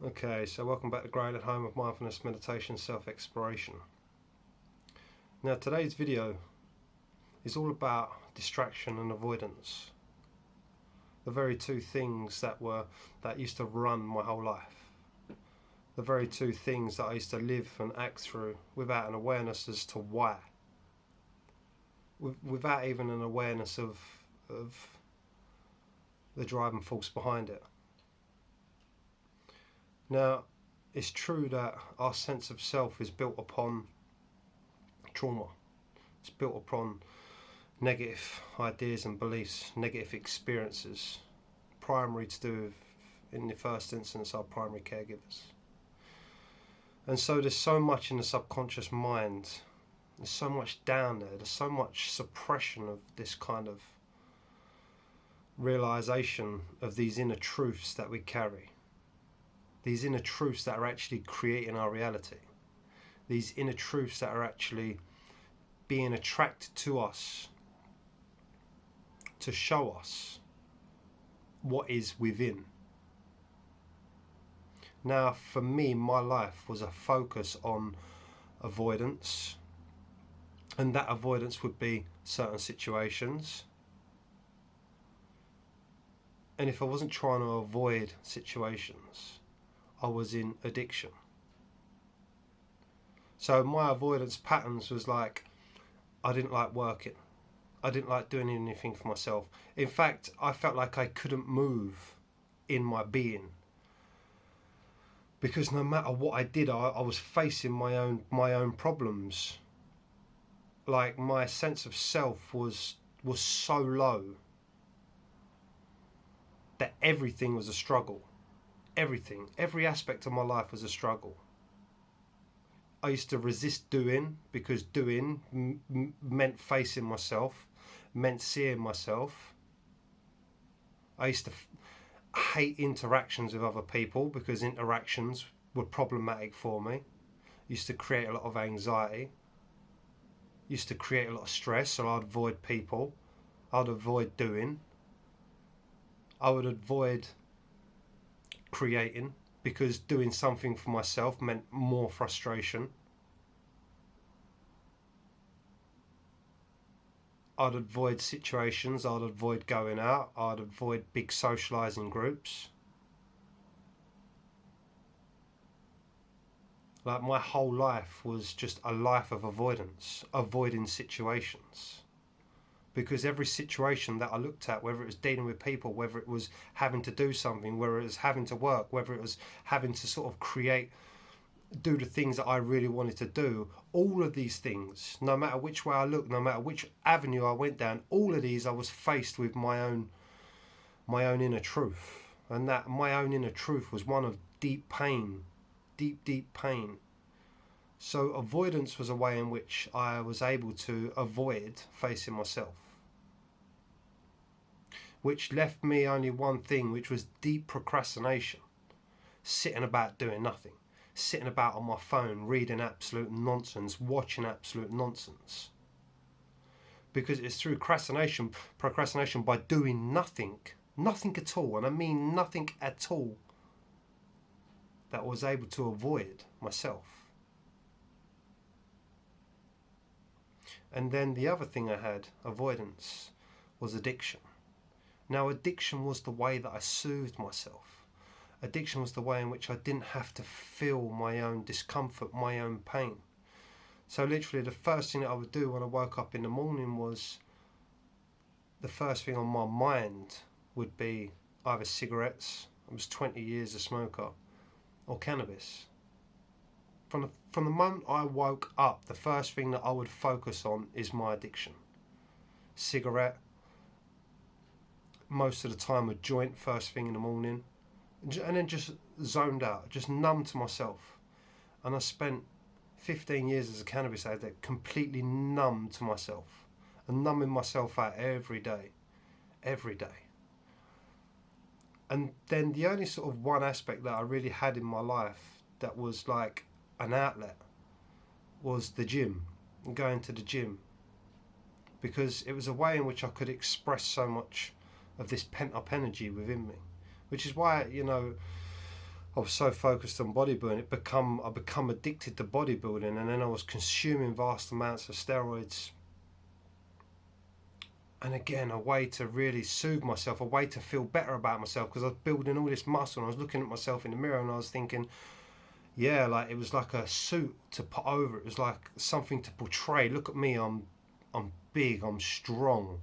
Okay, so welcome back to Growing at Home with Mindfulness, Meditation, Self-Exploration. Now today's video is all about distraction and avoidance. The very two things that used to run my whole life. The very two things that I used to live and act through without an awareness as to why. Without even an awareness of the driving force behind it. Now, it's true that our sense of self is built upon trauma. It's built upon negative ideas and beliefs, negative experiences, primary to do with, in the first instance, our primary caregivers. And so there's so much in the subconscious mind, there's so much down there, there's so much suppression of this kind of realization of these inner truths that we carry. These inner truths that are actually creating our reality. These inner truths that are actually being attracted to us to show us what is within. Now, for me, my life was a focus on avoidance, and that avoidance would be certain situations. And if I wasn't trying to avoid situations, I was in addiction. So my avoidance patterns was like, I didn't like working. I didn't like doing anything for myself. In fact, I felt like I couldn't move in my being. Because no matter what I did, I was facing my own problems. Like my sense of self was so low that everything was a struggle. Everything, every aspect of my life was a struggle. I used to resist doing because doing meant facing myself, meant seeing myself. I used to hate interactions with other people because interactions were problematic for me. Used to create a lot of anxiety. Used to create a lot of stress, so I'd avoid people. I'd avoid doing. I would avoid creating because doing something for myself meant more frustration. I'd avoid situations, I'd avoid going out, I'd avoid big socialising groups. Like my whole life was just a life of avoidance, avoiding situations. Because every situation that I looked at, whether it was dealing with people, whether it was having to do something, whether it was having to work, whether it was having to sort of do the things that I really wanted to do, all of these things, no matter which way I looked, no matter which avenue I went down, all of these I was faced with my own inner truth. And that my own inner truth was one of deep pain, deep pain. So avoidance was a way in which I was able to avoid facing myself. Which left me only one thing, which was deep procrastination. Sitting about doing nothing. Sitting about on my phone, reading absolute nonsense, watching absolute nonsense. Because it's through procrastination by doing nothing at all, and I mean nothing at all, that I was able to avoid myself. And then the other thing I had, avoidance, was addiction. Now, addiction was the way that I soothed myself. Addiction was the way in which I didn't have to feel my own discomfort, my own pain. So literally the first thing that I would do when I woke up in the morning was, the first thing on my mind would be either cigarettes, I was 20 years a smoker, or cannabis. From the moment I woke up, the first thing that I would focus on is my addiction. Cigarette, most of the time a joint first thing in the morning, and then just zoned out, just numb to myself. And I spent 15 years as a cannabis addict completely numb to myself, and numbing myself out every day. And then the only sort of one aspect that I really had in my life that was like an outlet was the gym, and going to the gym, because it was a way in which I could express so much of this pent up energy within me, which is why, I was so focused on bodybuilding, I become addicted to bodybuilding, and then I was consuming vast amounts of steroids. And again, a way to really soothe myself, a way to feel better about myself, because I was building all this muscle, and I was looking at myself in the mirror, and I was thinking, yeah, like it was like a suit to put over. It was like something to portray. Look at me, I'm big, I'm strong.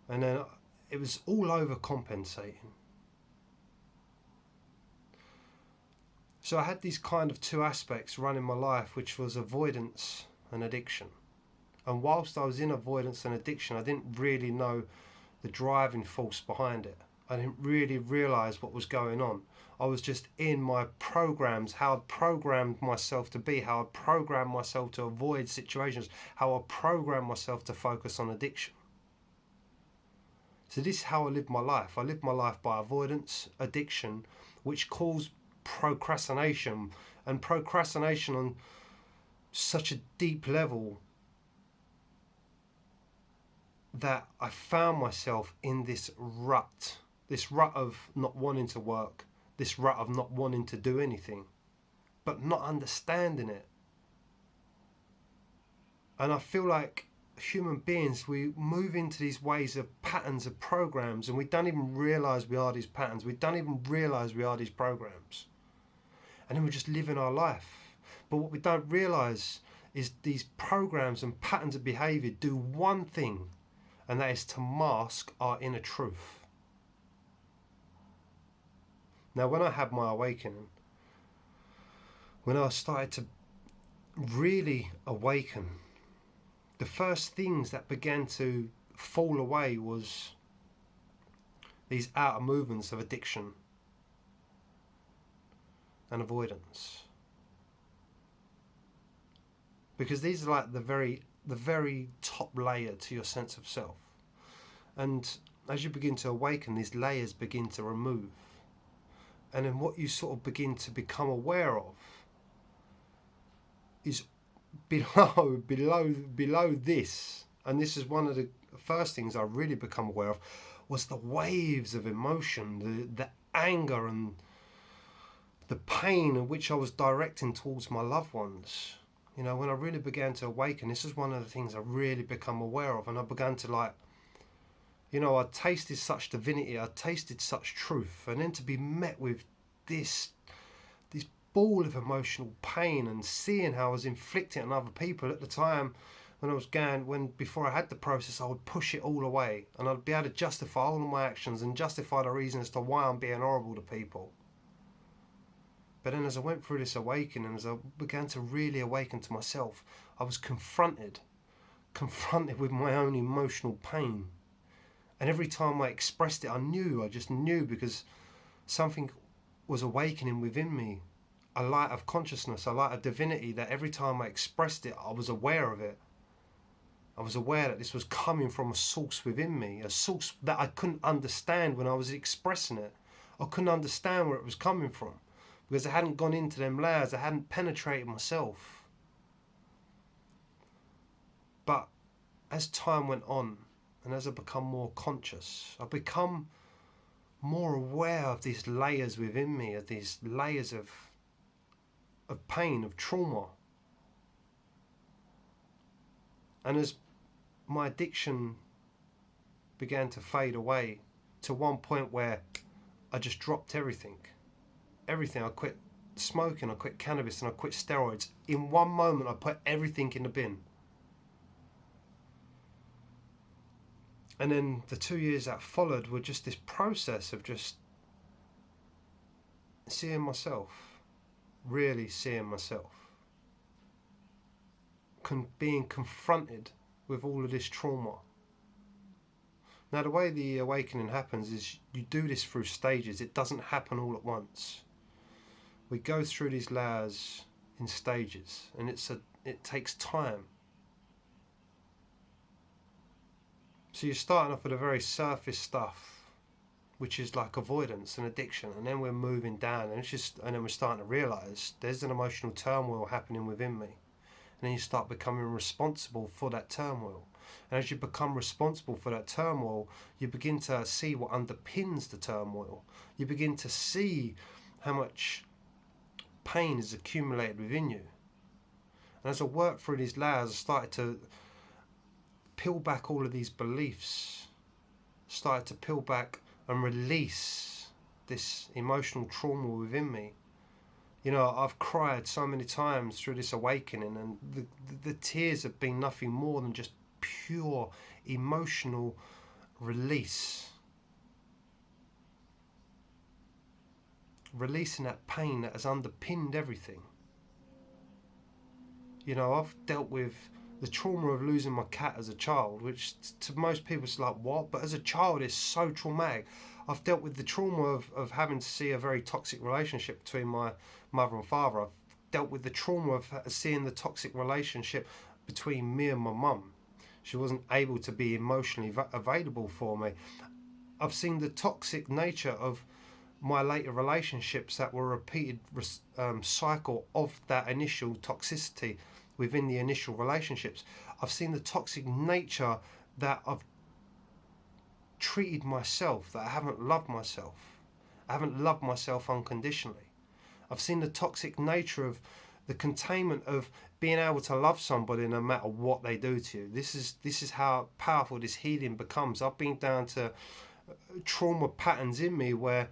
And then it was all overcompensating. So I had these kind of two aspects running my life, which was avoidance and addiction. And whilst I was in avoidance and addiction, I didn't really know the driving force behind it. I didn't really realise what was going on. I was just in my programs, how I'd programmed myself to be, how I'd programmed myself to avoid situations, how I programmed myself to focus on addiction. So this is how I lived my life. I lived my life by avoidance, addiction, which caused procrastination, and procrastination on such a deep level that I found myself in this rut of not wanting to work, this rut of not wanting to do anything, but not understanding it. And I feel like human beings, we move into these ways of patterns of programs, and we don't even realise we are these patterns. We don't even realise we are these programs. And then we're just living our life. But what we don't realise is these programs and patterns of behaviour do one thing, and that is to mask our inner truth. Now, when I had my awakening, when I started to really awaken, the first things that began to fall away was these outer movements of addiction and avoidance. Because these are like the very top layer to your sense of self. And as you begin to awaken, these layers begin to remove. And then what you sort of begin to become aware of is below this. And this is one of the first things I really become aware of, was the waves of emotion, the anger and the pain in which I was directing towards my loved ones. You know, when I really began to awaken, this is one of the things I really become aware of. And I began to I tasted such divinity, I tasted such truth. And then to be met with this ball of emotional pain and seeing how I was inflicting it on other people at the time before I had the process, I would push it all away. And I'd be able to justify all of my actions and justify the reason as to why I'm being horrible to people. But then as I went through this awakening, as I began to really awaken to myself, I was confronted with my own emotional pain. And every time I expressed it, I just knew, because something was awakening within me, a light of consciousness, a light of divinity, that every time I expressed it, I was aware of it. I was aware that this was coming from a source within me, a source that I couldn't understand when I was expressing it. I couldn't understand where it was coming from, because I hadn't gone into them layers, I hadn't penetrated myself. But as time went on, and as I become more conscious, I become more aware of these layers within me, of these layers of pain, of trauma. And as my addiction began to fade away, to one point where I just dropped everything. I quit smoking, I quit cannabis, and I quit steroids. In one moment, I put everything in the bin. And then the 2 years that followed were just this process of just seeing myself, really seeing myself, being confronted with all of this trauma. Now, the way the awakening happens is you do this through stages. It doesn't happen all at once. We go through these layers in stages, and it takes time. So you're starting off with a very surface stuff, which is like avoidance and addiction, and then we're moving down, and then we're starting to realise there's an emotional turmoil happening within me, and then you start becoming responsible for that turmoil. And as you become responsible for that turmoil, you begin to see what underpins the turmoil. You begin to see how much pain is accumulated within you. And as I worked through these layers, I started to peel back all of these beliefs, started to peel back and release this emotional trauma within me. You know, I've cried so many times through this awakening, and the tears have been nothing more than just pure emotional release. Releasing that pain that has underpinned everything. You know, I've dealt with the trauma of losing my cat as a child, which to most people is like, what? But as a child, it's so traumatic. I've dealt with the trauma of having to see a very toxic relationship between my mother and father. I've dealt with the trauma of seeing the toxic relationship between me and my mum. She wasn't able to be emotionally available for me. I've seen the toxic nature of my later relationships that were a repeated cycle of that initial toxicity within the initial relationships. I've seen the toxic nature that I've treated myself, that I haven't loved myself. I haven't loved myself unconditionally. I've seen the toxic nature of the containment of being able to love somebody no matter what they do to you. This is how powerful this healing becomes. I've been down to trauma patterns in me where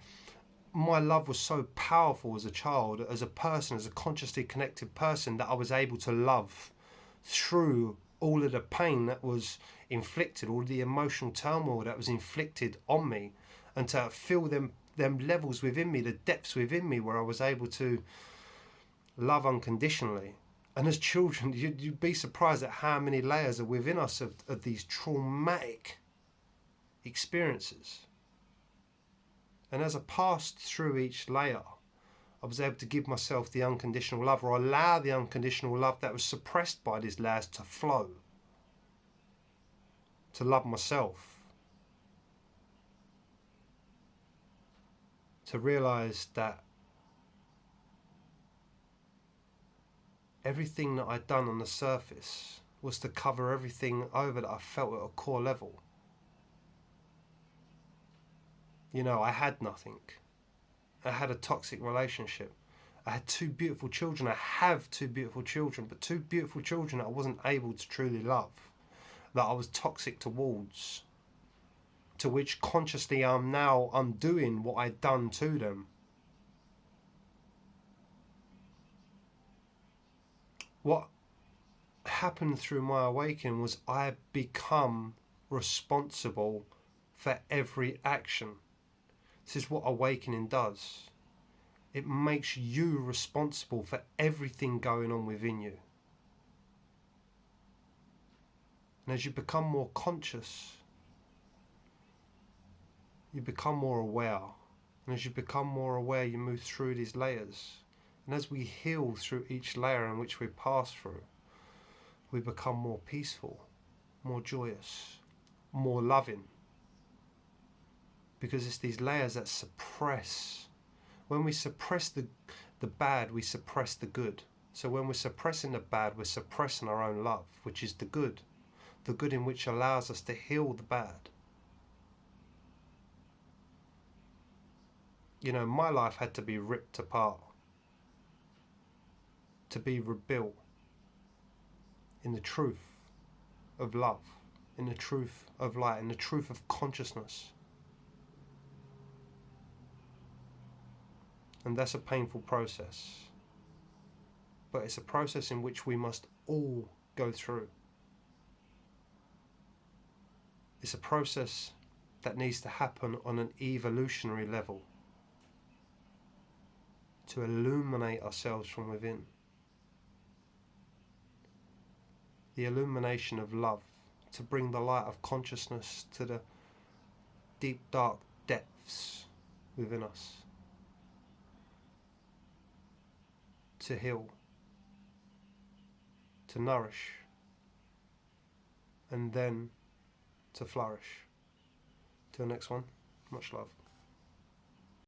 my love was so powerful as a child, as a person, as a consciously connected person, that I was able to love through all of the pain that was inflicted, all of the emotional turmoil that was inflicted on me, and to feel them levels within me, the depths within me, where I was able to love unconditionally. And as children, you'd be surprised at how many layers are within us of these traumatic experiences. And as I passed through each layer, I was able to give myself the unconditional love, or allow the unconditional love that was suppressed by these layers to flow, to love myself, to realise that everything that I'd done on the surface was to cover everything over that I felt at a core level. You know, I had nothing. I had a toxic relationship. I had two beautiful children. I have two beautiful children, but two beautiful children that I wasn't able to truly love, that I was toxic towards, to which consciously I'm now undoing what I'd done to them. What happened through my awakening was I become responsible for every action. This is what awakening does. It makes you responsible for everything going on within you. And as you become more conscious, you become more aware. And as you become more aware, you move through these layers. And as we heal through each layer in which we pass through, we become more peaceful, more joyous, more loving. Because it's these layers that suppress. When we suppress the bad, we suppress the good. So when we're suppressing the bad, we're suppressing our own love, which is the good in which allows us to heal the bad. You know, my life had to be ripped apart, to be rebuilt in the truth of love, in the truth of light, in the truth of consciousness. And that's a painful process. But it's a process in which we must all go through. It's a process that needs to happen on an evolutionary level, to illuminate ourselves from within. The illumination of love, to bring the light of consciousness to the deep, dark depths within us. To heal, to nourish, and then to flourish. Till next one, much love.